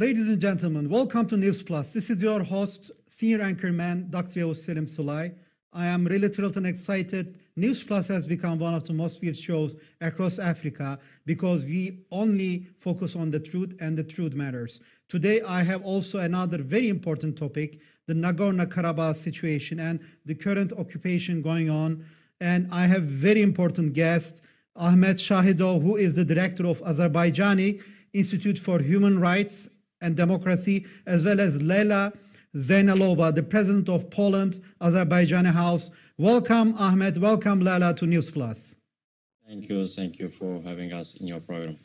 Ladies and gentlemen, welcome to News Plus. This is your host, senior anchorman, Dr. Selim Sulay. I am really thrilled and excited. News Plus has become one of the most viewed shows across Africa because we only focus on the truth and the truth matters. Today, I have also another very important topic, the Nagorno-Karabakh situation and the current occupation going on. And I have very important guest, Ahmad Shahidov, who is the director of Azerbaijani Institute for Human Rights and Democracy, as well as Lala Zeynalova, the president of Poland, Azerbaijan House. Welcome, Ahmed. Welcome, Lala, to News Plus. Thank you. Thank you for having us in your program.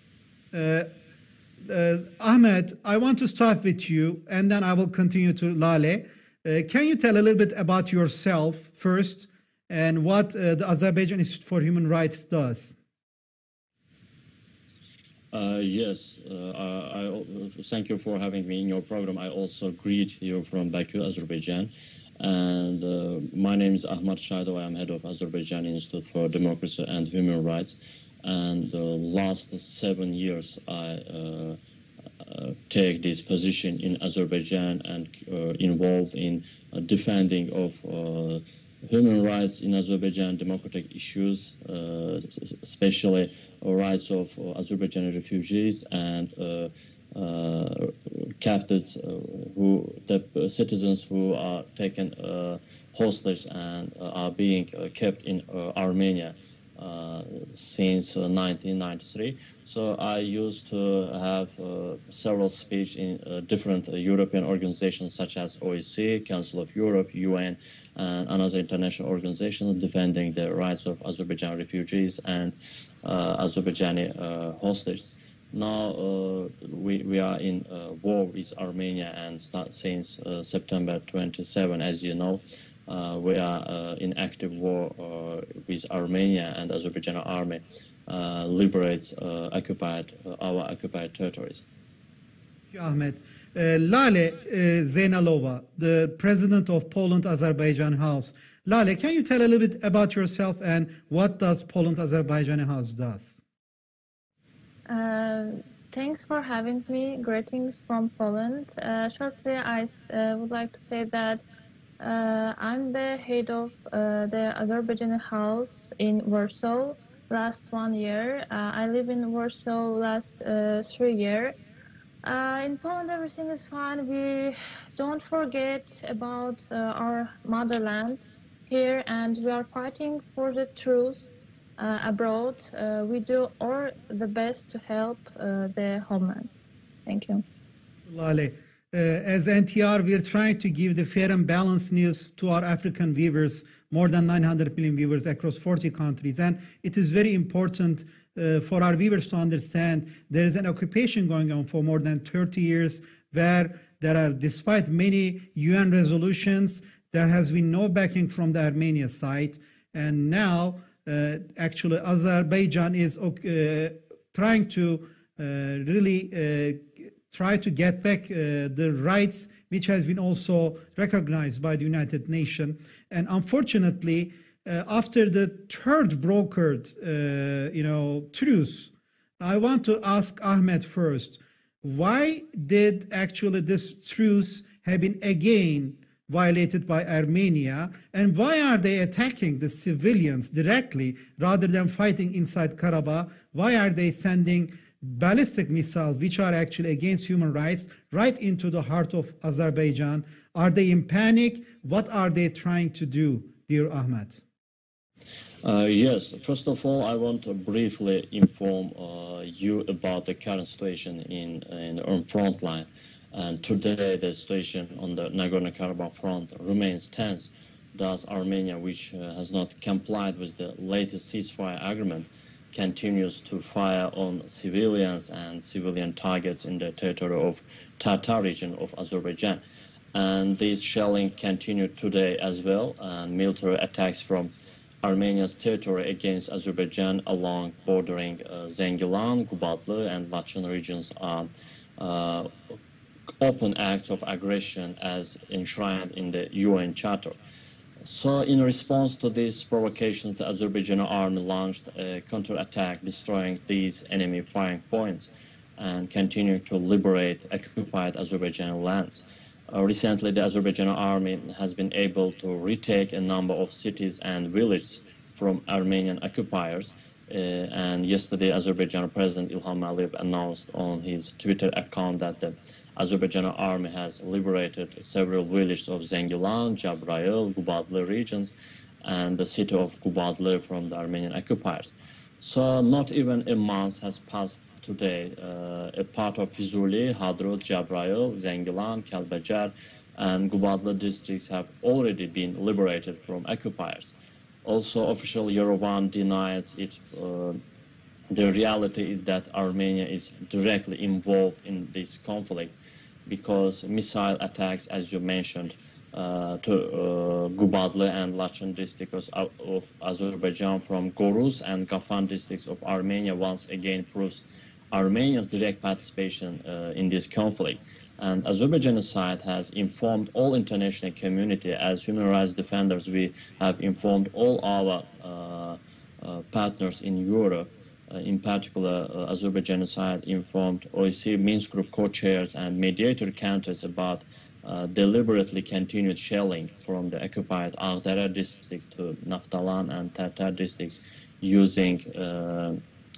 Ahmed, I want to start with you, and then I will continue to Lale. Can you tell a little bit about yourself first and what the Azerbaijan Institute for Human Rights does? Yes, thank you for having me in your program. I also greet you from Baku, Azerbaijan. And my name is Ahmad Shahidov. I am head of Azerbaijan Institute for Democracy and Human Rights. And the last 7 years, I take this position in Azerbaijan and involved in defending of human rights in Azerbaijan, democratic issues, especially rights of Azerbaijani refugees and captives, the citizens who are taken hostage and are being kept in Armenia since 1993. So I used to have several speeches in different European organizations such as OSCE, Council of Europe, UN, and another international organizations defending the rights of Azerbaijan refugees and Azerbaijani hostages. Now we are in war with Armenia, and since September 27, as you know, we are in active war with Armenia, and Azerbaijan army liberates our occupied territories. Thank you, Ahmed. Lala Zeynalova, the president of Poland Azerbaijan House. Lala, can you tell a little bit about yourself and what does Poland Azerbaijan House does? Thanks for having me. Greetings from Poland. Shortly, I would like to say that I'm the head of the Azerbaijan House in Warsaw last 1 year. I live in Warsaw last 3 years. In Poland, everything is fine. We don't forget about our motherland here, and we are fighting for the truth abroad. We do all the best to help the homeland. Thank you. Lale, as NTR, we are trying to give the fair and balanced news to our African viewers, more than 900 million viewers across 40 countries. And it is very important for our viewers to understand there is an occupation going on for more than 30 years where there are, despite many UN resolutions, there has been no backing from the Armenia side. And now, actually, Azerbaijan is trying to really try to get back the rights which has been also recognized by the United Nations. And unfortunately, after the third brokered, truce, I want to ask Ahmed first, why did actually this truce have been again violated by Armenia, and why are they attacking the civilians directly rather than fighting inside Karabakh? Why are they sending ballistic missiles, which are actually against human rights, right into the heart of Azerbaijan? Are they in panic? What are they trying to do, dear Ahmed? Yes, first of all, I want to briefly inform you about the current situation on front line. And today, the situation on the Nagorno-Karabakh front remains tense. Thus, Armenia, which has not complied with the latest ceasefire agreement, continues to fire on civilians and civilian targets in the territory of Tatar region of Azerbaijan. And this shelling continued today as well, and military attacks from Armenia's territory against Azerbaijan along bordering Zengilan, Gubatlı, and Laçın regions are open acts of aggression as enshrined in the UN Charter. So in response to these provocations, the Azerbaijani army launched a counterattack, destroying these enemy firing points. and continue to liberate occupied Azerbaijani lands. Recently, the Azerbaijani army has been able to retake a number of cities and villages from Armenian occupiers. And yesterday, Azerbaijan President Ilham Aliyev announced on his Twitter account that the Azerbaijani army has liberated several villages of Zengilan, Jabrayil, Gubadli regions, and the city of Gubadli from the Armenian occupiers. So not even a month has passed today. A part of Fizuli, Hadrut, Jabrayil, Zengilan, Kalbajar, and Gubadli districts have already been liberated from occupiers. Also, official Yerevan denies it. The reality is that Armenia is directly involved in this conflict because missile attacks, as you mentioned, to Gubadli and Lachen districts of Azerbaijan from Goruz and Gafan districts of Armenia once again proves Armenia's direct participation in this conflict. And Azerbaijani side has informed all international community. As human rights defenders, we have informed all our partners in Europe. In particular, Azerbaijani side informed OSCE Minsk Group co-chairs and mediator countries about deliberately continued shelling from the occupied Ağdere district to Naftalan and Terter districts using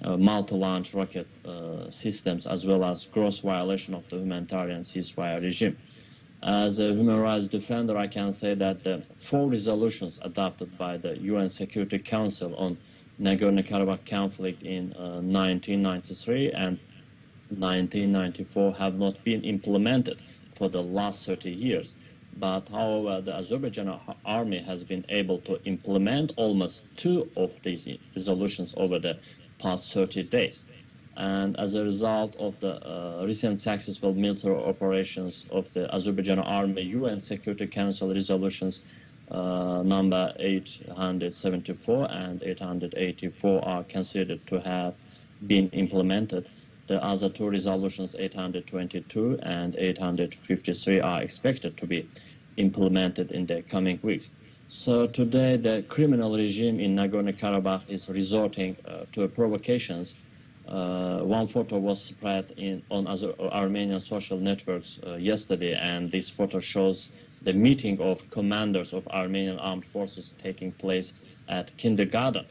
multi-launch rocket systems, as well as gross violation of the humanitarian ceasefire regime. As a human rights defender, I can say that the 4 resolutions adopted by the UN Security Council on Nagorno-Karabakh conflict in 1993 and 1994 have not been implemented for the last 30 years. But however, the Azerbaijani army has been able to implement almost 2 of these resolutions over the past 30 days. And as a result of the recent successful military operations of the Azerbaijani army, UN Security Council resolutions number 874 and 884 are considered to have been implemented. The other 2 resolutions, 822 and 853, are expected to be implemented in the coming weeks. So today, the criminal regime in Nagorno-Karabakh is resorting to provocations. One photo was spread on Armenian social networks yesterday, and this photo shows the meeting of commanders of Armenian armed forces taking place at kindergarten.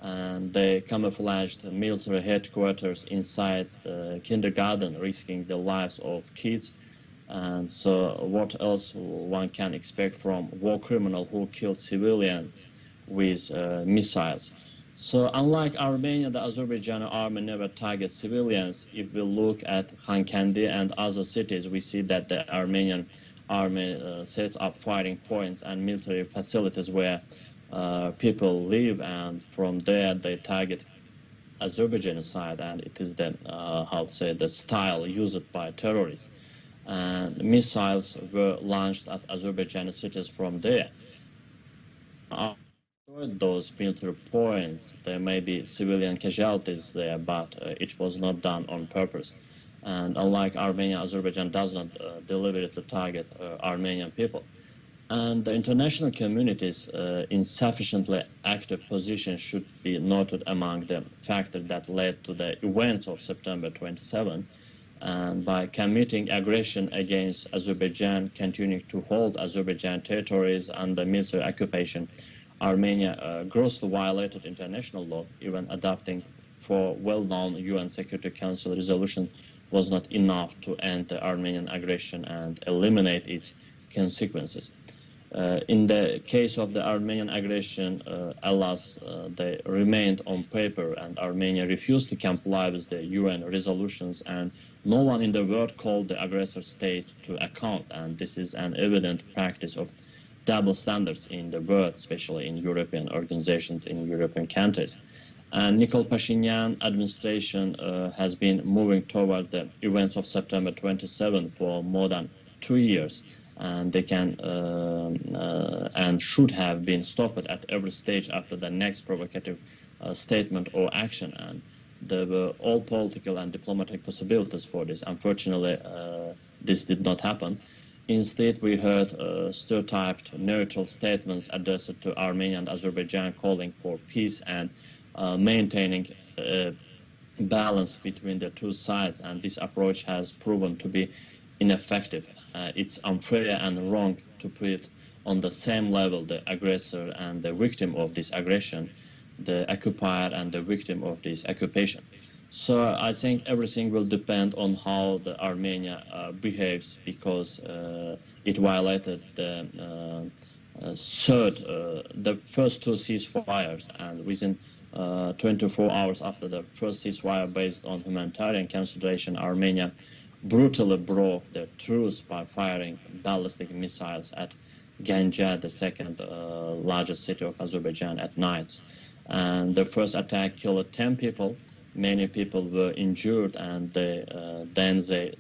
And they camouflaged military headquarters inside the kindergarten, risking the lives of kids. And so what else one can expect from war criminal who killed civilians with missiles? So unlike Armenia, the Azerbaijani army never targets civilians. If we look at Khankandi and other cities, we see that the Armenian army sets up firing points and military facilities where people live, and from there they target Azerbaijani side, and it is then, how to say, the style used by terrorists. And missiles were launched at Azerbaijani cities from there. Those military points, there may be civilian casualties there, but it was not done on purpose. And unlike Armenia, Azerbaijan does not deliberately target Armenian people. And the international community's insufficiently active position should be noted among the factors that led to the events of September 27. And by committing aggression against Azerbaijan, continuing to hold Azerbaijan territories under military occupation, Armenia grossly violated international law. Even adopting 4 well-known UN Security Council resolutions was not enough to end the Armenian aggression and eliminate its consequences. In the case of the Armenian aggression, alas, they remained on paper, and Armenia refused to comply with the UN resolutions, and no one in the world called the aggressor state to account. And this is an evident practice of double standards in the world, especially in European organizations, in European countries. And Nikol Pashinyan administration has been moving toward the events of September 27 for more than 2 years. And they can and should have been stopped at every stage after the next provocative statement or action. And there were all political and diplomatic possibilities for this. Unfortunately, this did not happen. Instead, we heard stereotyped neutral statements addressed to Armenia and Azerbaijan calling for peace and maintaining balance between the two sides, and this approach has proven to be ineffective. It's unfair and wrong to put on the same level the aggressor and the victim of this aggression, the occupier and the victim of this occupation. So I think everything will depend on how the Armenia behaves, because it violated the the first two ceasefires, and within 24 hours after the first ceasefire based on humanitarian consideration, Armenia brutally broke the truce by firing ballistic missiles at Ganja, the second largest city of Azerbaijan, at night. And the first attack killed 10 people. Many people were injured, and then they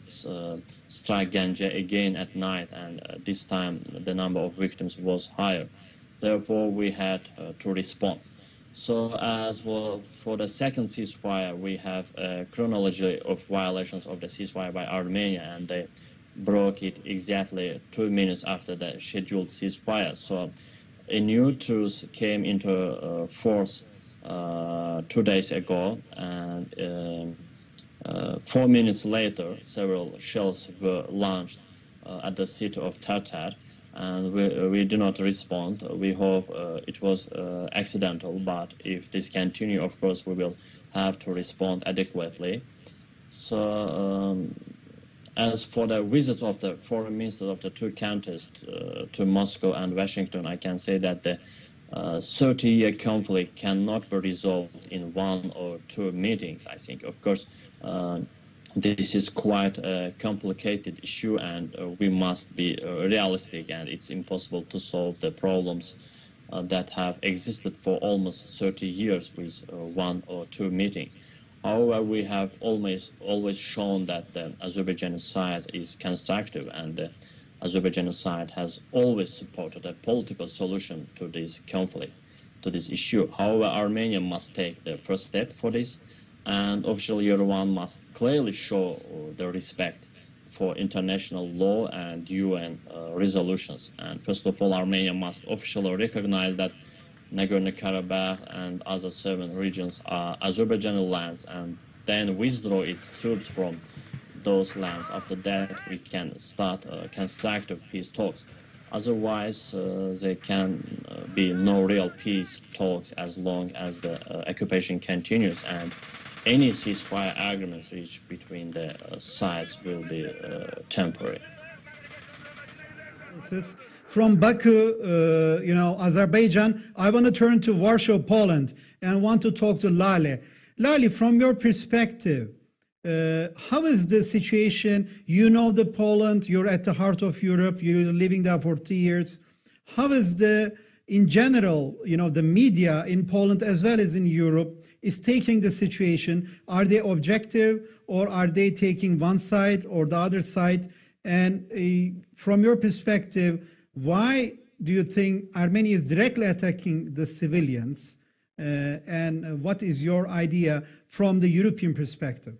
struck Ganja again at night, and this time the number of victims was higher. Therefore, we had to respond. So as for the second ceasefire, we have a chronology of violations of the ceasefire by Armenia, and they broke it exactly 2 minutes after the scheduled ceasefire. So a new truce came into force 2 days ago, and 4 minutes later, several shells were launched at the city of Tartar, and we do not respond. We hope it was accidental, but if this continues, of course, we will have to respond adequately. So as for the visits of the foreign ministers of the two countries to Moscow and Washington, I can say that the 30-year conflict cannot be resolved in 1 or 2 meetings, I think. Of course, this is quite a complicated issue, and we must be realistic, and it's impossible to solve the problems that have existed for almost 30 years with 1 or 2 meetings. However, we have always shown that the Azerbaijani side is constructive, and the Azerbaijani side has always supported a political solution to this conflict, to this issue. However, Armenia must take the first step for this, and official Yerevan must clearly show the respect for international law and UN resolutions. And first of all, Armenia must officially recognize that Nagorno-Karabakh and other 7 regions are Azerbaijani lands, and then withdraw its troops from those lands. After that, we can start constructive peace talks. Otherwise, there can be no real peace talks as long as the occupation continues, and any ceasefire agreements reached between the sides will be temporary. From Baku, Azerbaijan, I want to turn to Warsaw, Poland, and want to talk to Lale. Lale, from your perspective, how is the situation? You know the Poland, you're at the heart of Europe, you're living there for 3 years. How is in general, the media in Poland as well as in Europe is taking the situation? Are they objective, or are they taking one side or the other side? And from your perspective, why do you think Armenia is directly attacking the civilians? And what is your idea from the European perspective?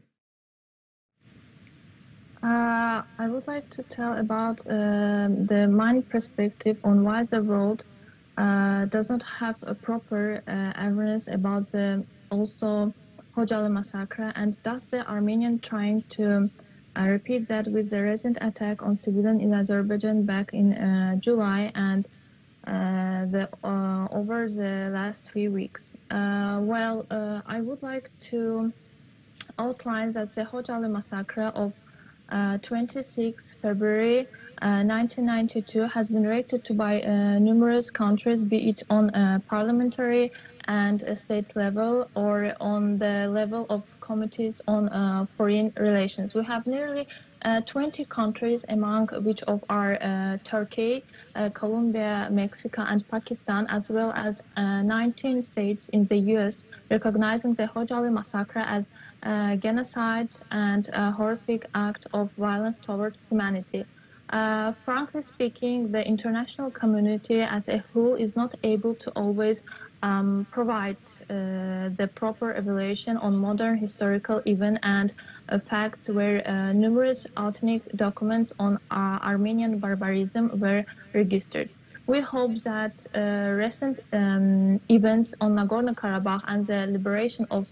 I would like to tell about the my perspective on why the world does not have a proper awareness about the also Khojaly massacre, and thus the Armenian trying to repeat that with the recent attack on civilians in Azerbaijan back in July and over the last 3 weeks. I would like to outline that the Khojaly massacre of 26 February 1992 has been reacted to by numerous countries, be it on parliamentary and state level or on the level of committees on foreign relations. We have nearly 20 countries, among which of are Turkey, Colombia, Mexico, and Pakistan, as well as 19 states in the US, recognizing the Khojaly massacre as genocide and a horrific act of violence toward humanity. Frankly speaking, the international community as a whole is not able to always provide the proper evaluation on modern historical events and facts where numerous authentic documents on Armenian barbarism were registered. We hope that recent events on Nagorno-Karabakh and the liberation of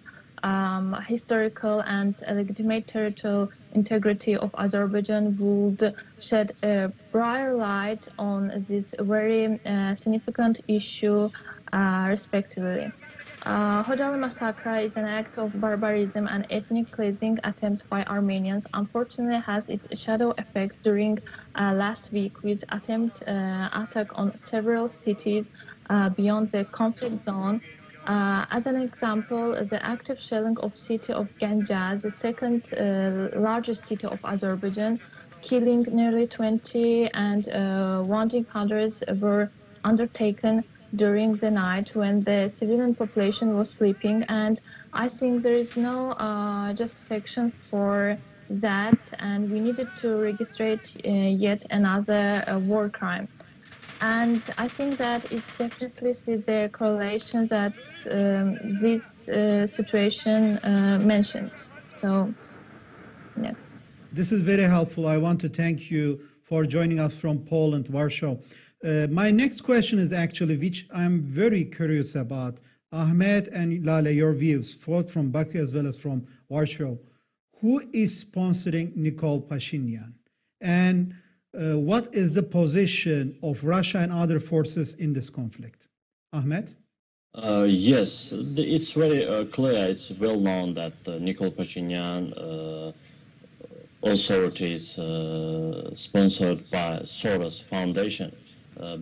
historical and legitimate territorial integrity of Azerbaijan would shed a brighter light on this very significant issue, respectively. Hojali massacre is an act of barbarism and ethnic cleansing attempt by Armenians. Unfortunately, has its shadow effects during last week with attack on several cities beyond the conflict zone. As an example, the active shelling of city of Ganja, the second largest city of Azerbaijan, killing nearly 20 and wounding hundreds were undertaken during the night when the civilian population was sleeping, and I think there is no justification for that, and we needed to register yet another war crime. And I think that it definitely sees the correlation that this situation mentioned. So, yes. This is very helpful. I want to thank you for joining us from Poland, Warsaw. My next question is actually, which I'm very curious about. Ahmed and Lala, your views, both from Baku as well as from Warsaw. Who is sponsoring Nikol Pashinyan? And what is the position of Russia and other forces in this conflict? Ahmed? Yes, it's very clear, it's well known that Nikol Pashinyan authorities sponsored by Soros Foundation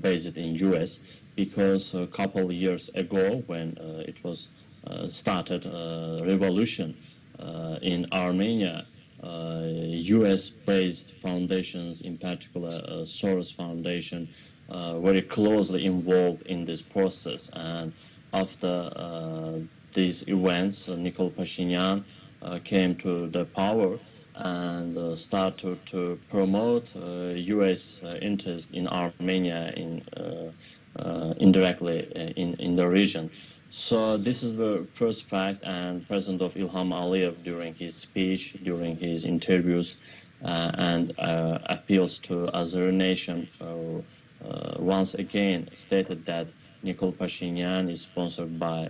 based in US, because a couple of years ago when it was started revolution in Armenia, US-based foundations, in particular Soros Foundation, very closely involved in this process. And after these events, Nikol Pashinyan came to the power and started to promote US interest in Armenia indirectly in the region. So this is the first fact, and President of Ilham Aliyev, during his speech, during his interviews and appeals to Azer nation, once again stated that Nikol Pashinyan is sponsored by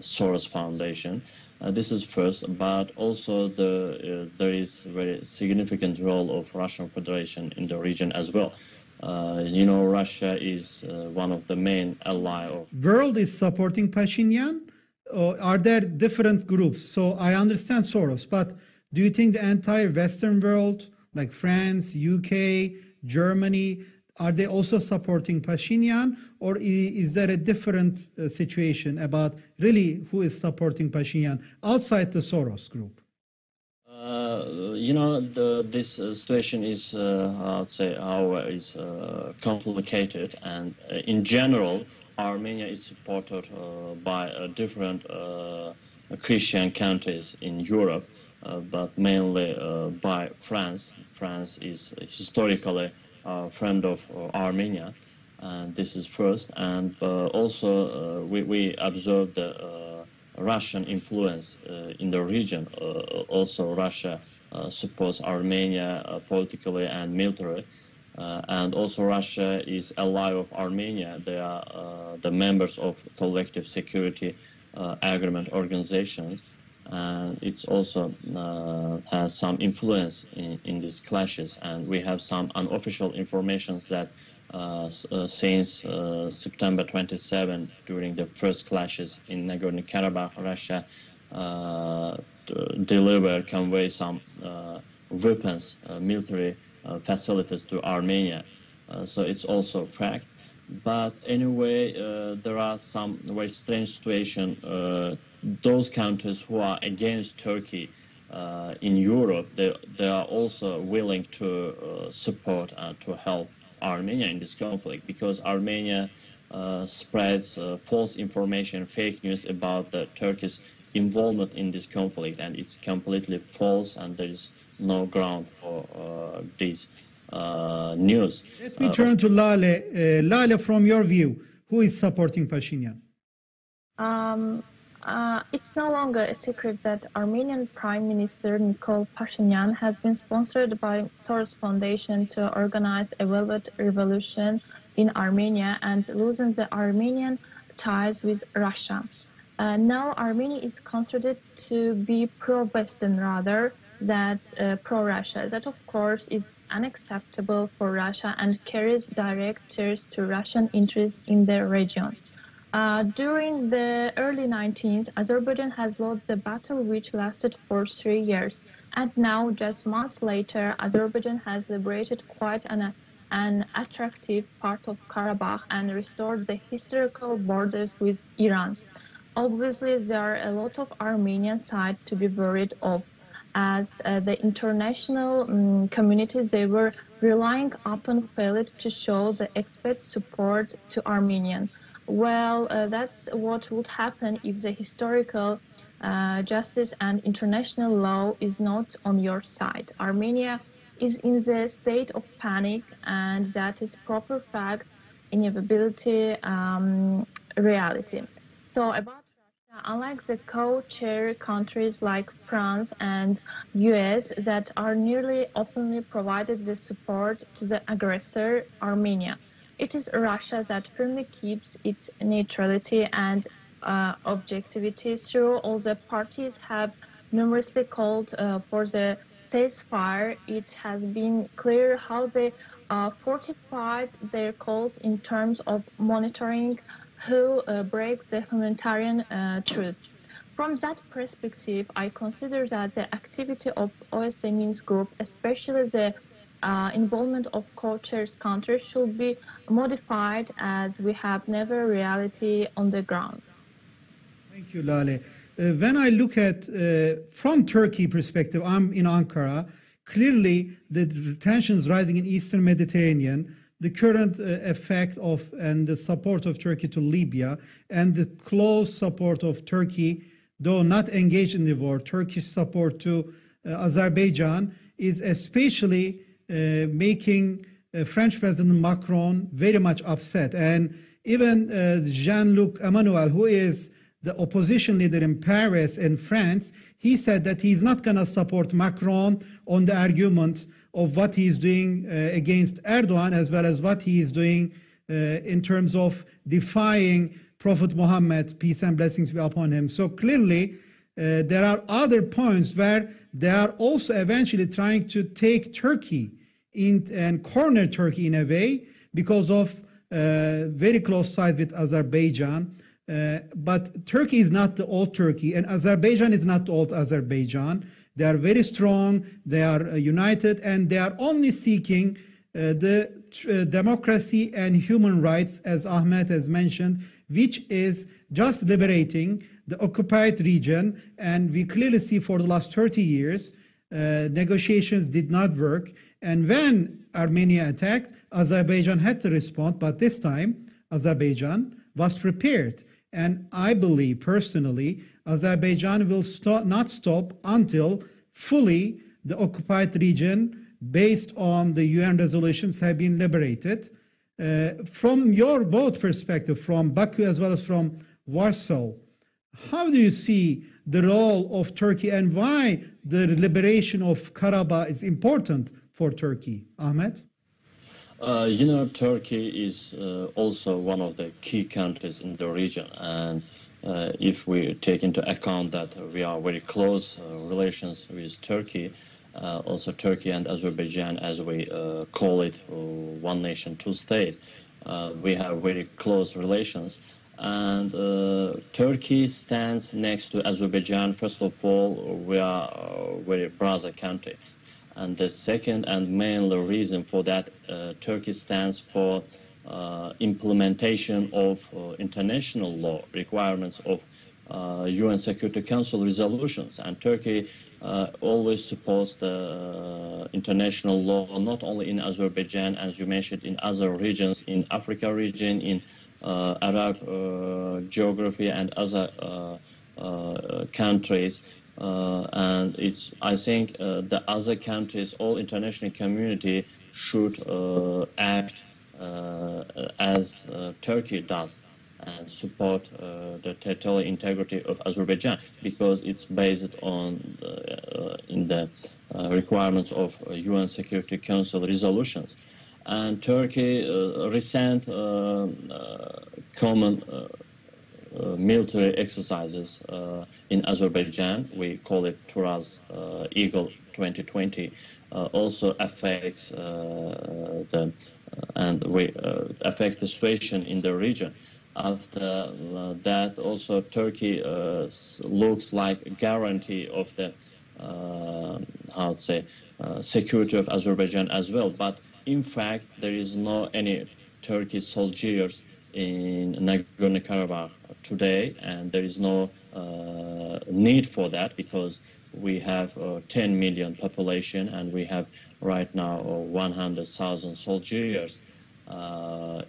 Soros Foundation. This is first, but also there is a very significant role of Russian Federation in the region as well. You know, Russia is one of the main allies of... World is supporting Pashinyan? Or are there different groups? So I understand Soros, but do you think the entire Western world, like France, UK, Germany, are they also supporting Pashinyan? Or is there a different situation about really who is supporting Pashinyan outside the Soros group? You know, this situation is, I would say, is complicated, and in general, Armenia is supported by different Christian countries in Europe, but mainly by France. France is historically a friend of Armenia, and this is first. And also, we observe the Russian influence in the region. Also, Russia supports Armenia politically and militarily, and also Russia is ally of Armenia. They are the members of collective security agreement organizations, and it's also has some influence in these clashes. And we have some unofficial information that since September 27, during the first clashes in Nagorno-Karabakh, Russia convey some weapons, military facilities to Armenia. So it's also a fact. But anyway, there are some very strange situations. Those countries who are against Turkey in Europe, they are also willing to support and to help Armenia in this conflict, because Armenia spreads false information, fake news about the Turkish involvement in this conflict, and it's completely false, and there is no ground for this news. Let me turn to Lala. Lala, from your view, who is supporting Pashinyan? It's no longer a secret that Armenian Prime Minister Nikol Pashinyan has been sponsored by Soros Foundation to organize a velvet revolution in Armenia and loosen the Armenian ties with Russia. Now Armenia is considered to be pro-Western rather than pro-Russia. That, of course, is unacceptable for Russia and carries direct threats to Russian interests in the region. During the early 19th, Azerbaijan has lost the battle which lasted for 3 years. And now, just months later, Azerbaijan has liberated quite an attractive part of Karabakh and restored the historical borders with Iran. Obviously, there are a lot of Armenian side to be worried of, as the international community, they were relying upon failed to show the expert support to Armenian. Well, that's what would happen if the historical justice and international law is not on your side. Armenia is in the state of panic, and that is proper fact, inevitability, reality. So about Russia, unlike the co-chair countries like France and US that are nearly openly provided the support to the aggressor, Armenia, it is Russia that firmly keeps its neutrality and objectivity through all the parties have numerously called for the CEASEFIRE. It has been clear how they fortified their calls in terms of monitoring who breaks the humanitarian truce. From that perspective, I consider that the activity of OSCE Minsk Group, especially the involvement of co-chairs countries, should be modified as we have never reality on the ground. Thank you, Lale. When I look at from Turkey perspective, I'm in Ankara. Clearly, the tensions rising in Eastern Mediterranean, the current effect of and the support of Turkey to Libya, and the close support of Turkey, though not engaged in the war, Turkish support to Azerbaijan is especially making French President Macron very much upset. And even Jean-Luc Emmanuel, who is the opposition leader in Paris and France, he said that he's not going to support Macron on the argument of what he's doing against Erdogan, as well as what he is doing in terms of defying Prophet Muhammad, peace and blessings be upon him. So clearly, there are other points where they are also eventually trying to take Turkey in and corner Turkey in a way because of very close ties with Azerbaijan. But Turkey is not the old Turkey, and Azerbaijan is not the old Azerbaijan. They are very strong, they are united, and they are only seeking the democracy and human rights, as Ahmed has mentioned, which is just liberating the occupied region. And we clearly see for the last 30 years, negotiations did not work. And when Armenia attacked, Azerbaijan had to respond, but this time Azerbaijan was prepared. And I believe personally, Azerbaijan will not stop until fully the occupied region, based on the UN resolutions, have been liberated. From your both perspective, from Baku as well as from Warsaw, how do you see the role of Turkey and why the liberation of Karabakh is important for Turkey? Ahmed? You know, Turkey is also one of the key countries in the region, and if we take into account that we are very close relations with Turkey, also Turkey and Azerbaijan, as we call it, one nation, two states, we have very close relations. And Turkey stands next to Azerbaijan. First of all, we are a very brother country. And the second and main reason for that, Turkey stands for implementation of international law, requirements of UN Security Council resolutions. And Turkey always supports the international law, not only in Azerbaijan, as you mentioned, in other regions, in Africa region, in Arab geography and other countries. And I think the other countries, all international community should act as Turkey does and support the territorial integrity of Azerbaijan, because it's based on in the requirements of UN Security Council resolutions. And Turkey recent common military exercises in Azerbaijan, we call it Turaz Eagle 2020, also affects affects the situation in the region. After that, also Turkey looks like a guarantee of the security of Azerbaijan as well. But in fact, there is no any Turkish soldiers in Nagorno-Karabakh today, and there is no need for that because we have 10 million population and we have right now 100,000 soldiers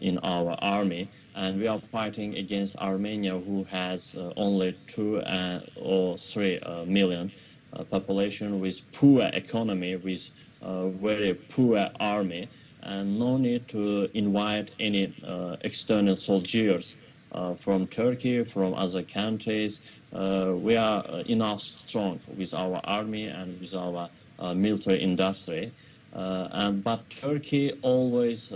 in our army, and we are fighting against Armenia, who has only 2 or 3 million population with poor economy, with very poor army, and no need to invite any external soldiers from Turkey, from other countries. We are enough strong with our army and with our military industry. But Turkey always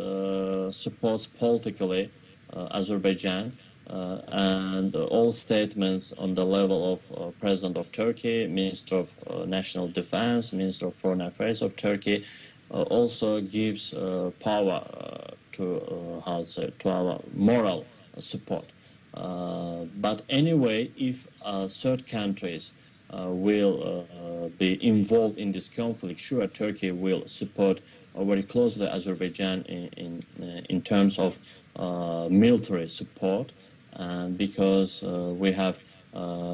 supports politically Azerbaijan, and all statements on the level of President of Turkey, Minister of National Defense, Minister of Foreign Affairs of Turkey, also gives power to our moral support. But anyway, if third countries will be involved in this conflict, sure, Turkey will support very closely Azerbaijan in terms of military support, and because we have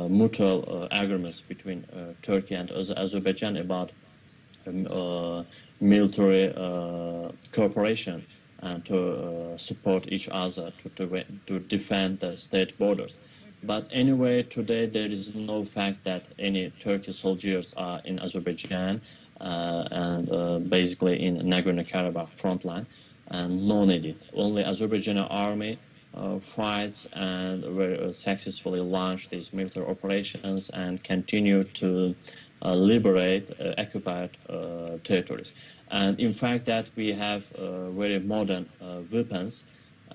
mutual agreements between Turkey and Azerbaijan about military cooperation and to support each other to defend the state borders. But anyway, today there is no fact that any Turkish soldiers are in Azerbaijan and basically in Nagorno-Karabakh frontline, and no needed. Only Azerbaijani army fights and very successfully launched these military operations and continue to liberate occupied territories. And in fact that we have very modern weapons,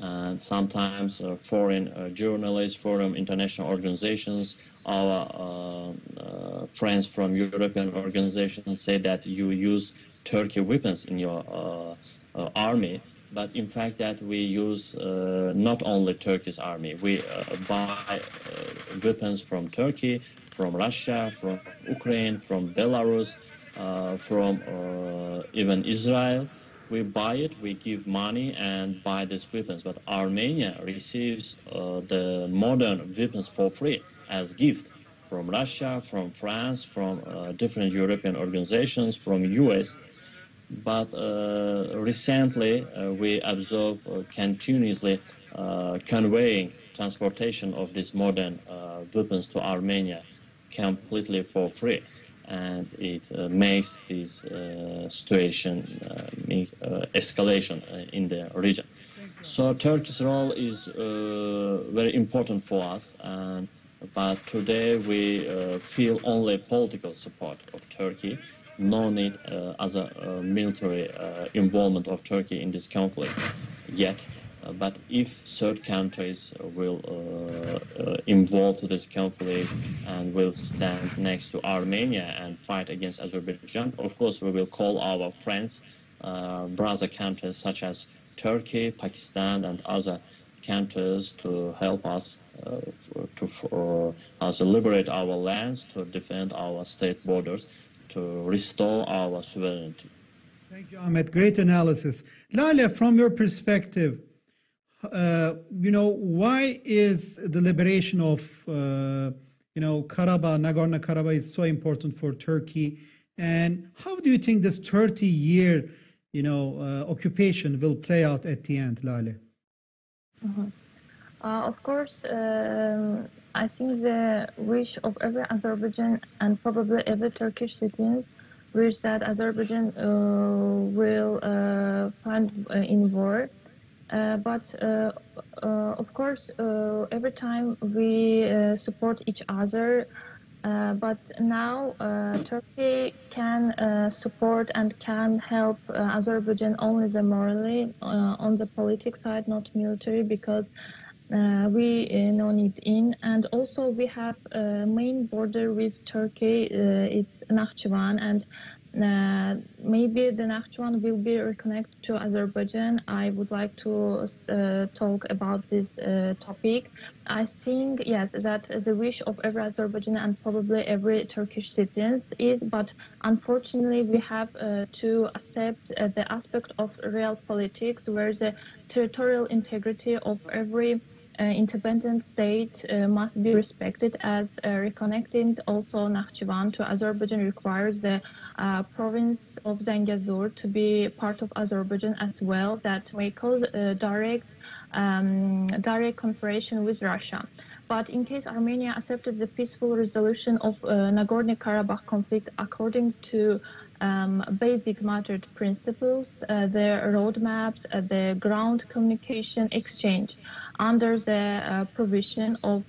and sometimes foreign journalists, foreign international organizations, our friends from European organizations say that you use Turkey weapons in your army, but in fact that we use not only Turkish army. We buy weapons from Turkey, from Russia, from Ukraine, from Belarus, from even Israel. We buy it, we give money and buy these weapons, but Armenia receives the modern weapons for free as gift from Russia, from France, from different European organizations, from US. But recently we observe continuously conveying transportation of these modern weapons to Armenia completely for free, and it makes this situation escalation in the region. So Turkey's role is very important for us, but today we feel only political support of Turkey, no need other military involvement of Turkey in this conflict yet. But if third countries will involve this conflict and will stand next to Armenia and fight against Azerbaijan, of course we will call our friends, brother countries such as Turkey, Pakistan, and other countries to help us to liberate our lands, to defend our state borders, to restore our sovereignty. Thank you, Ahmed. Great analysis. Lala, from your perspective, why is the liberation of, Karabakh, Nagorno-Karabakh is so important for Turkey? And how do you think this 30-year, occupation will play out at the end, Lala? Of course, I think the wish of every Azerbaijan and probably every Turkish citizens wish that Azerbaijan will find in war. But of course, every time we support each other, but now Turkey can support and can help Azerbaijan only morally on the political side, not military, because we no need in, and also we have a main border with Turkey. It's Nakhchivan, and maybe the Nakhchivan will be reconnected to Azerbaijan. I would like to talk about this topic. I think, yes, that the wish of every Azerbaijani and probably every Turkish citizen is, but unfortunately we have to accept the aspect of real politics where the territorial integrity of every independent state must be respected, as reconnecting also Nakhchivan to Azerbaijan requires the province of Zangezur to be part of Azerbaijan as well. That may cause direct cooperation with Russia. But in case Armenia accepted the peaceful resolution of Nagorno-Karabakh conflict according to basic matter principles, the roadmaps, the ground communication exchange under the provision of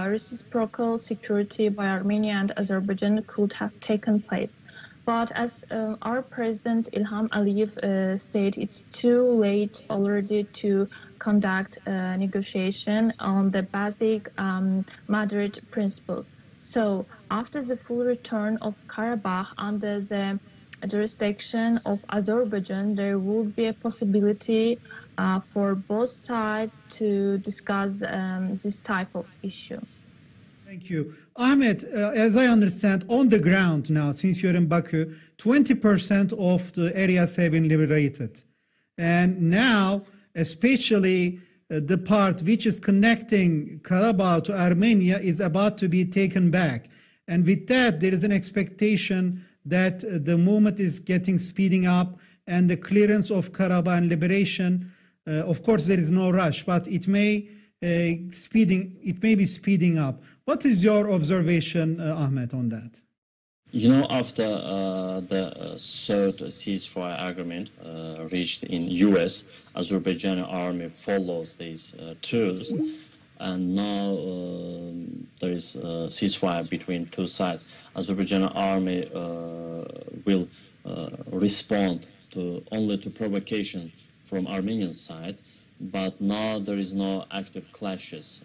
reciprocal security by Armenia and Azerbaijan could have taken place. But as our President Ilham Aliyev stated, it's too late already to conduct negotiation on the basic Madrid principles. So after the full return of Karabakh under the jurisdiction of Azerbaijan, there would be a possibility for both sides to discuss this type of issue. Thank you. Ahmed, as I understand, on the ground now, since you're in Baku, 20% of the areas have been liberated. And now, especially the part which is connecting Karabakh to Armenia is about to be taken back. And with that, there is an expectation that the movement is speeding up, and the clearance of Karabakh and liberation, of course, there is no rush, but it may be speeding up. What is your observation, Ahmed, on that? You know, after the third ceasefire agreement reached in U.S., Azerbaijani army follows these terms, and now there is a ceasefire between two sides. Azerbaijani army will respond only to provocation from Armenian side, but now there is no active clashes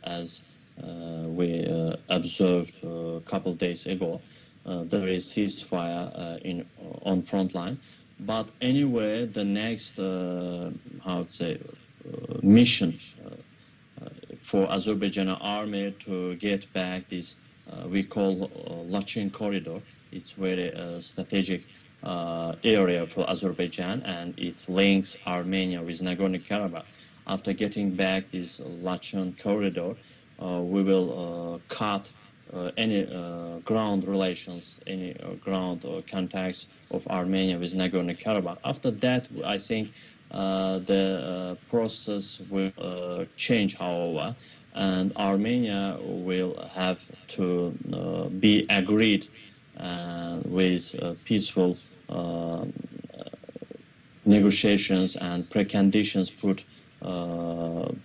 as we observed a couple of days ago. There is ceasefire on front line, but anyway, the next mission for Azerbaijani army to get back this we call Lachin corridor. It's very strategic area for Azerbaijan, and it links Armenia with Nagorno-Karabakh. After getting back this Lachin corridor, we will cut any ground relations, any ground contacts of Armenia with Nagorno-Karabakh. After that, I think the process will change, however, and Armenia will have to be agreed with peaceful negotiations and preconditions put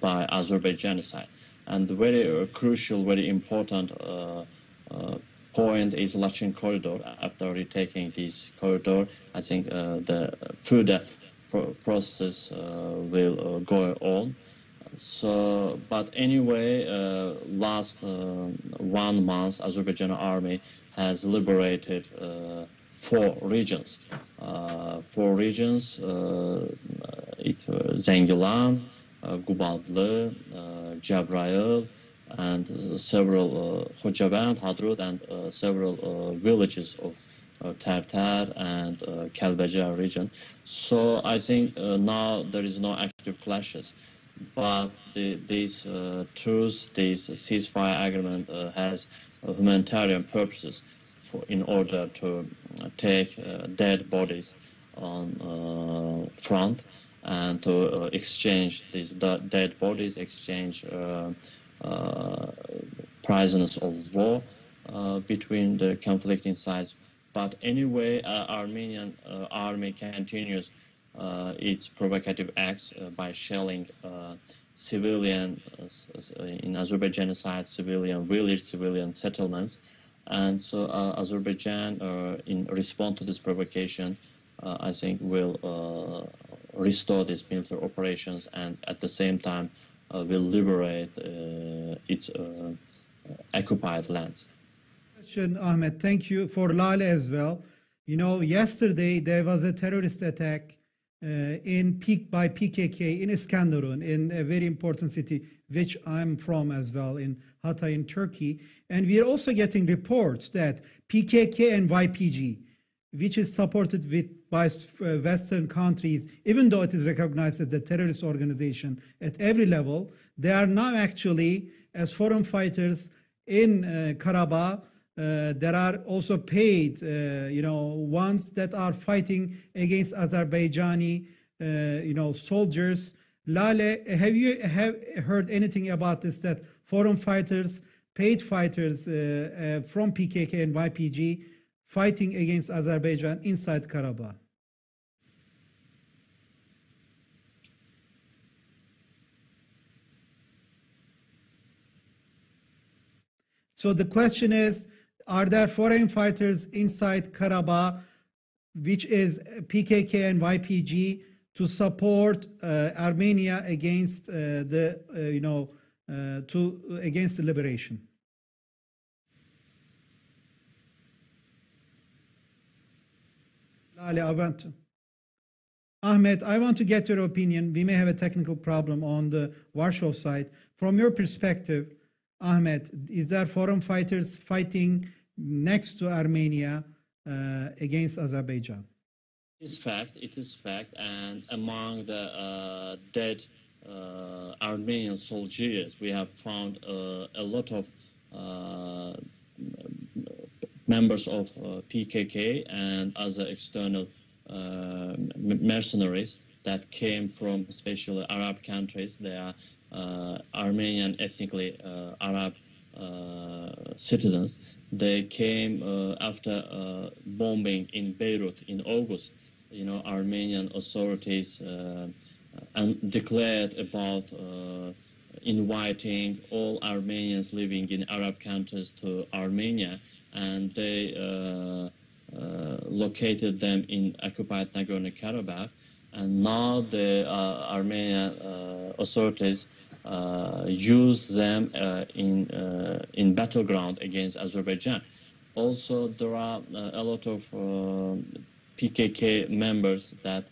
by Azerbaijan side. And the very crucial, very important point is Lachin corridor. After retaking this corridor, I think the further process will go on. So, but anyway, last 1 month, Azerbaijan army has liberated 4 regions. 4 regions, Zengilan, Gubadlı, Jabrayil, and several Khojavand, Hadrut, and several villages of Tartar and Kalbajar region. So I think now there is no active clashes, but these truce, this ceasefire agreement has humanitarian purposes in order to take dead bodies on front and to exchange these dead bodies, exchange prisoners of war between the conflicting sides. But anyway, Armenian army continues its provocative acts by shelling civilian, in Azerbaijani side, civilian village, civilian settlements. And so Azerbaijan, in response to this provocation, I think will restore these military operations and at the same time will liberate its occupied lands. Ahmed, thank you. For Lala as well. You know, yesterday there was a terrorist attack by PKK in Iskenderun, in a very important city, which I'm from as well, in Hatay in Turkey. And we are also getting reports that PKK and YPG, which is supported by Western countries, even though it is recognized as a terrorist organization at every level, they are now actually, as foreign fighters in Karabakh. There are also paid, ones that are fighting against Azerbaijani, soldiers. Lale, have you heard anything about this, that foreign fighters, paid fighters from PKK and YPG fighting against Azerbaijan inside Karabakh? So the question is, are there foreign fighters inside Karabakh, which is PKK and YPG, to support Armenia against against the liberation? Ahmed, I want to get your opinion. We may have a technical problem on the Warsaw side. From your perspective, Ahmed, is there foreign fighters fighting next to Armenia against Azerbaijan? It is fact, and among the dead Armenian soldiers, we have found a lot of members of PKK and other external mercenaries that came from especially Arab countries. They are Armenian, ethnically Arab citizens. They came after bombing in Beirut in August. Armenian authorities declared about inviting all Armenians living in Arab countries to Armenia, and they located them in occupied Nagorno-Karabakh. And now the Armenian authorities use them in battleground against Azerbaijan. Also, there are a lot of PKK members that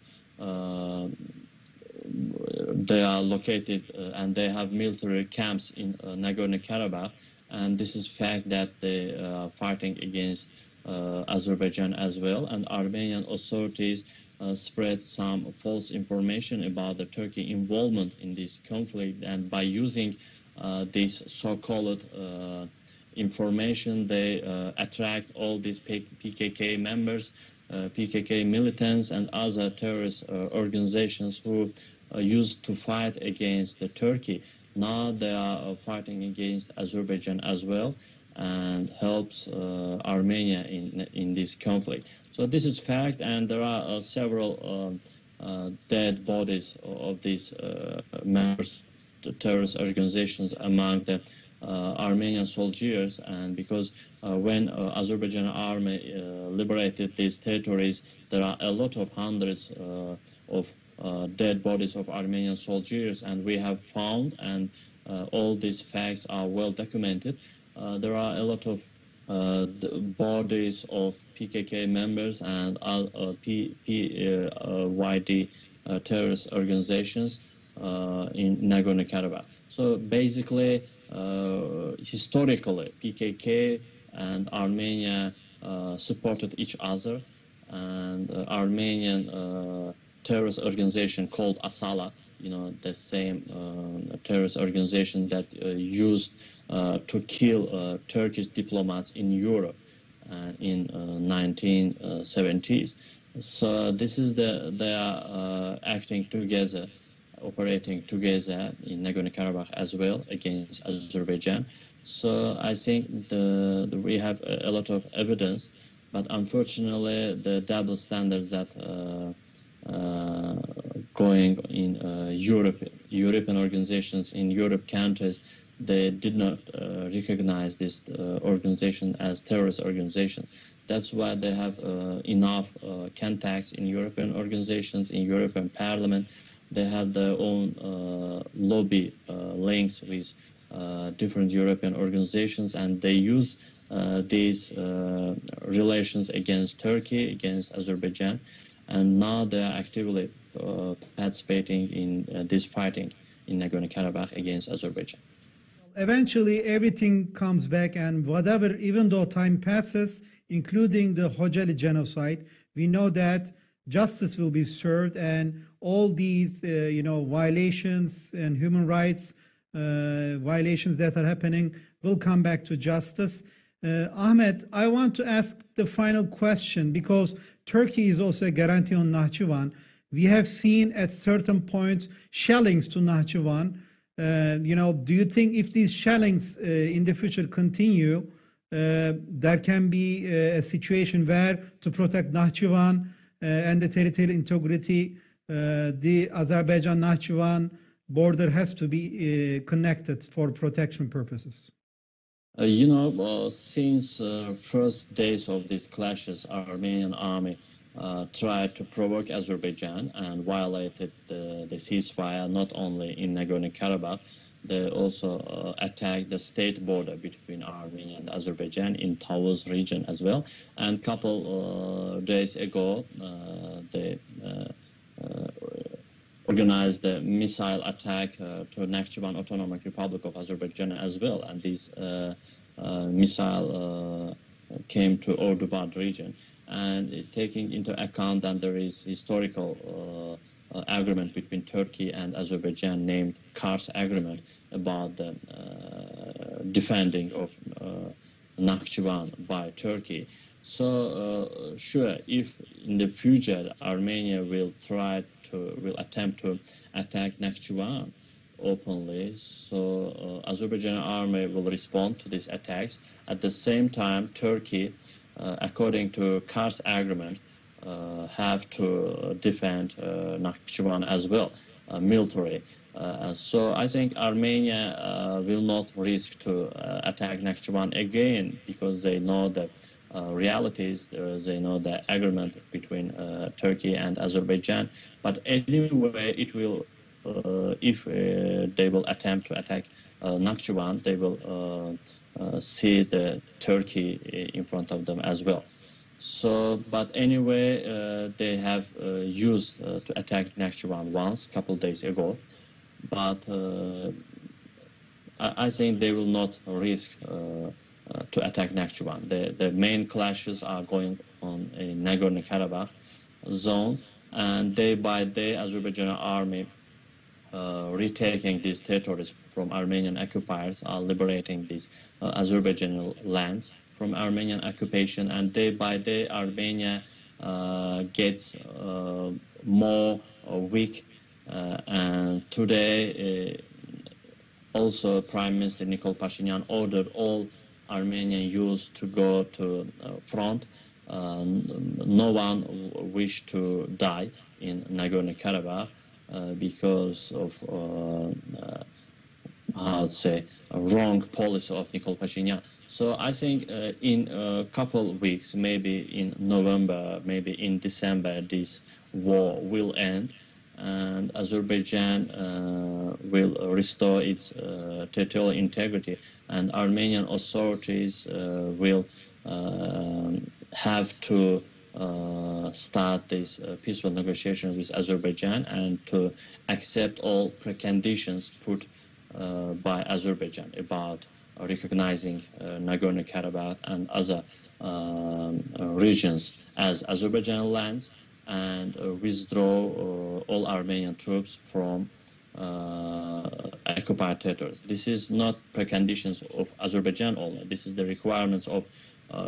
they are located and they have military camps in Nagorno-Karabakh, and this is fact that they are fighting against Azerbaijan as well. And Armenian authorities spread some false information about the Turkey involvement in this conflict, and by using this so-called information, they attract all these PKK members, PKK militants, and other terrorist organizations who used to fight against Turkey. Now they are fighting against Azerbaijan as well, and helps Armenia in this conflict. So this is fact, and there are several dead bodies of these members of terrorist organizations among the Armenian soldiers. And because when Azerbaijan army liberated these territories, there are a lot of hundreds of dead bodies of Armenian soldiers, and we have found, and all these facts are well documented. There are a lot of bodies of PKK members and PYD terrorist organizations in Nagorno-Karabakh. So basically, historically, PKK and Armenia supported each other, and Armenian terrorist organization called Asala, the same terrorist organization that used to kill Turkish diplomats in Europe in 1970s. So this is they are acting together, operating together in Nagorno-Karabakh as well against Azerbaijan. So I think we have a lot of evidence, but unfortunately the double standards that going in European organizations, in Europe countries, they did not recognize this organization as terrorist organization. That's why they have enough contacts in European organizations, in European Parliament, They have their own lobby links with different European organizations, and they use these relations against Turkey, against Azerbaijan, and now they are actively participating in this fighting in Nagorno-Karabakh against Azerbaijan. Eventually, everything comes back, and whatever, even though time passes, including the Khojaly genocide, we know that justice will be served, and all these, violations and human rights violations that are happening will come back to justice. Ahmed, I want to ask the final question, because Turkey is also a guarantee on Nahchivan. We have seen at certain points shellings to Nahchivan. Do you think if these shellings in the future continue, there can be a situation where, to protect Nahchivan and the territorial integrity, the Azerbaijan-Nahchivan border has to be connected for protection purposes? Since first days of these clashes, our Armenian army tried to provoke Azerbaijan and violated the ceasefire, not only in Nagorno-Karabakh. They also attacked the state border between Armenia and Azerbaijan in Tavuz region as well. And a couple days ago, they organized a missile attack to Nakhchivan Autonomous Republic of Azerbaijan as well. And this missile came to Ordubad region. And taking into account that there is historical agreement between Turkey and Azerbaijan named Kars Agreement about the defending of Nakhchivan by Turkey. So sure, if in the future Armenia will attempt to attack Nakhchivan openly, so Azerbaijan army will respond to these attacks. At the same time, Turkey, according to Kars Agreement, have to defend Nakhchivan as well, military. So I think Armenia will not risk to attack Nakhchivan again, because they know the realities, they know the agreement between Turkey and Azerbaijan. But anyway, it will, if they will attempt to attack Nakhchivan, they will see the Turkey in front of them as well. So, but anyway, they have used to attack Nakhchivan once, a couple days ago. But I think they will not risk to attack Nakhchivan. The main clashes are going on in Nagorno-Karabakh zone, and day by day, Azerbaijani army retaking these territories from Armenian occupiers, are liberating these Azerbaijani lands from Armenian occupation, and day by day, Armenia gets more weak. And today, also Prime Minister Nikol Pashinyan ordered all Armenian youths to go to front. No one wished to die in Nagorno-Karabakh because of how to say, a wrong policy of Nikol Pashinyan. So I think in a couple of weeks, maybe in November, maybe in December, this war will end, and Azerbaijan will restore its territorial integrity, and Armenian authorities will have to start this peaceful negotiation with Azerbaijan and to accept all preconditions put by Azerbaijan about recognizing Nagorno-Karabakh and other regions as Azerbaijan lands, and withdraw all Armenian troops from occupied territories. This is not preconditions of Azerbaijan only. This is the requirements of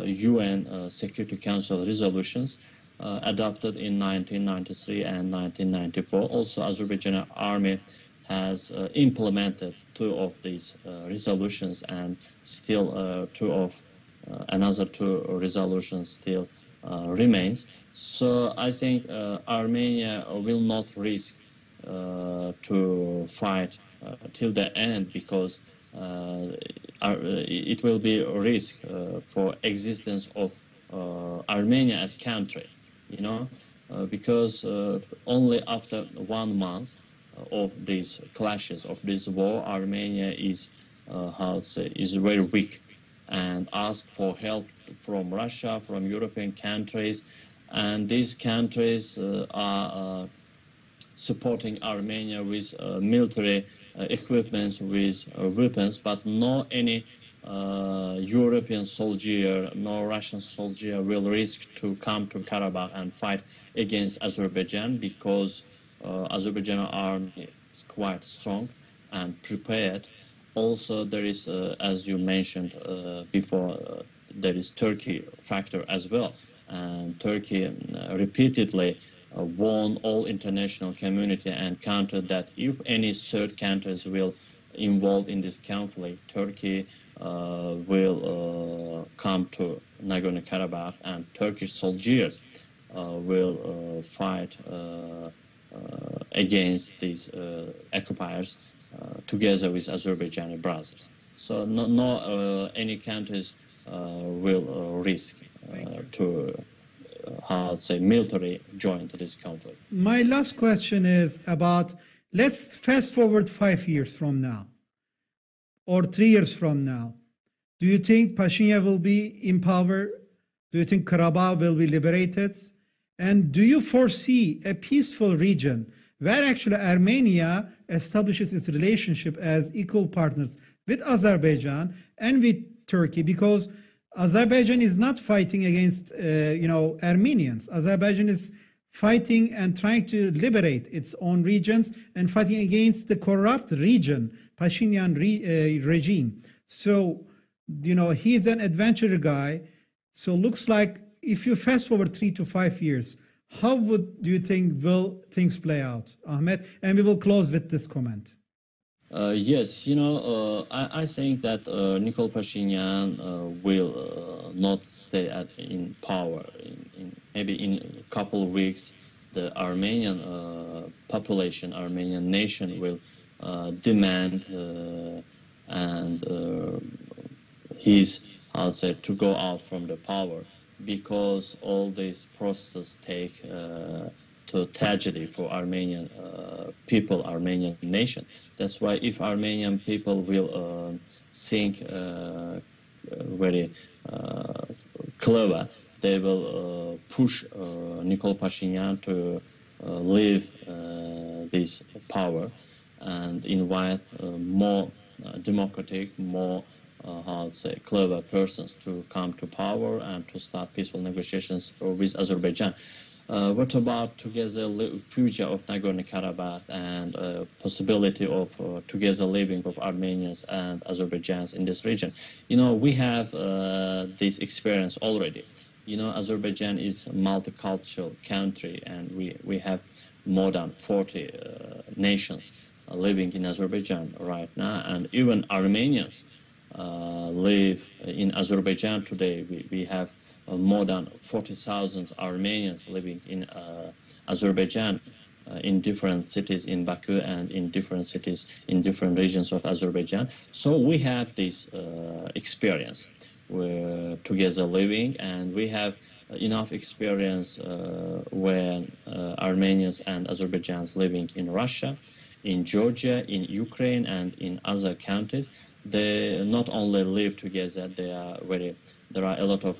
UN Security Council resolutions adopted in 1993 and 1994. Also, Azerbaijan army has implemented 2 of these resolutions, and still another 2 resolutions still remains. So I think Armenia will not risk to fight till the end, because it will be a risk for existence of Armenia as country, because only after 1 month of these clashes, of this war, Armenia is, is very weak, and ask for help from Russia, from European countries, and these countries are supporting Armenia with military equipment, with weapons, but no any European soldier, no Russian soldier will risk to come to Karabakh and fight against Azerbaijan, because Azerbaijani army is quite strong and prepared. Also, there is, as you mentioned before, there is Turkey factor as well, and Turkey repeatedly warned all international community and countered that if any third countries will involve in this conflict, Turkey will come to Nagorno-Karabakh, and Turkish soldiers will fight against these occupiers together with Azerbaijani brothers. So no any countries will risk to military join to this conflict. My last question is about, let's fast forward 5 years from now, or 3 years from now. Do you think Pashinyan will be in power? Do you think Karabakh will be liberated? And do you foresee a peaceful region where actually Armenia establishes its relationship as equal partners with Azerbaijan and with Turkey? Because Azerbaijan is not fighting against, Armenians. Azerbaijan is fighting and trying to liberate its own regions and fighting against the corrupt region, Pashinyan regime. So, he's an adventurer guy. So looks like if you fast forward 3 to 5 years, how do you think will things play out, Ahmed? And we will close with this comment. Yes, I think that Nikol Pashinyan will not stay in power. Maybe in a couple of weeks, the Armenian population, Armenian nation will demand and he's, to go out from the power, because all these processes take to tragedy for Armenian people, Armenian nation. That's why if Armenian people will think very clever, they will push Nikol Pashinyan to leave this power and invite more democratic, more clever persons to come to power and to start peaceful negotiations with Azerbaijan. What about together future of Nagorno-Karabakh and possibility of together living of Armenians and Azerbaijans in this region? We have this experience already. Azerbaijan is a multicultural country, and we have more than 40 nations living in Azerbaijan right now, and even Armenians live in Azerbaijan today. We have more than 40,000 Armenians living in Azerbaijan, in different cities in Baku and in different cities in different regions of Azerbaijan. So we have this experience. We're together living, and we have enough experience when Armenians and Azerbaijans living in Russia, in Georgia, in Ukraine, and in other countries. They not only live together, there are a lot of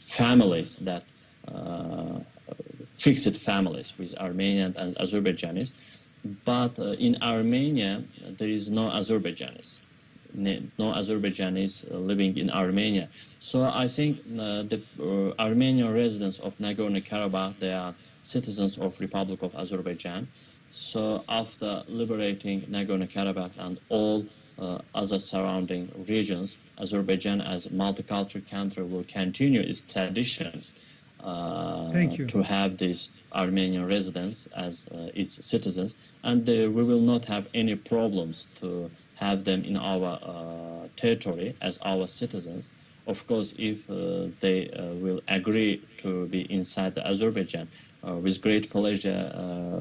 families that fixed families with Armenian and Azerbaijanis, but in Armenia there is no Azerbaijanis living in Armenia. So I think the Armenian residents of Nagorno-Karabakh, they are citizens of Republic of Azerbaijan. So after liberating Nagorno-Karabakh and all other surrounding regions, Azerbaijan as a multicultural country will continue its tradition to have these Armenian residents as its citizens, and we will not have any problems to have them in our territory as our citizens. Of course, if they will agree to be inside the Azerbaijan, with great pleasure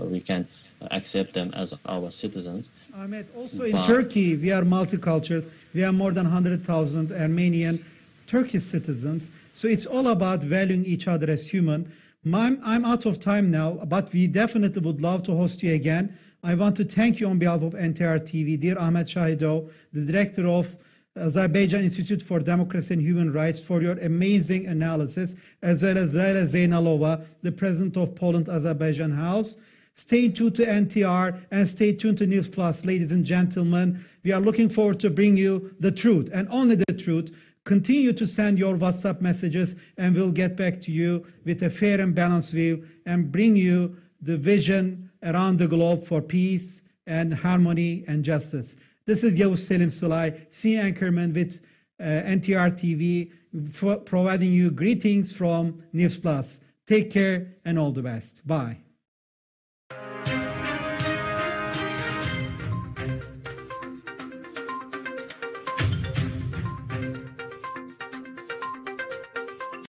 we can accept them as our citizens. Ahmet, also in Turkey, we are multicultural. We have more than 100,000 Armenian Turkish citizens. So it's all about valuing each other as human. I'm out of time now, but we definitely would love to host you again. I want to thank you on behalf of NTR TV, dear Ahmad Shahidov, the director of Azerbaijan Institute for Democracy and Human Rights, for your amazing analysis, as well as Lala Zeynalova, the president of Poland Azerbaijan House. Stay tuned to NTR and stay tuned to News Plus, ladies and gentlemen. We are looking forward to bring you the truth and only the truth. Continue to send your WhatsApp messages and we'll get back to you with a fair and balanced view and bring you the vision around the globe for peace and harmony and justice. This is Yavuz Selim Sulay, senior anchorman with NTR TV, providing you greetings from News Plus. Take care and all the best. Bye.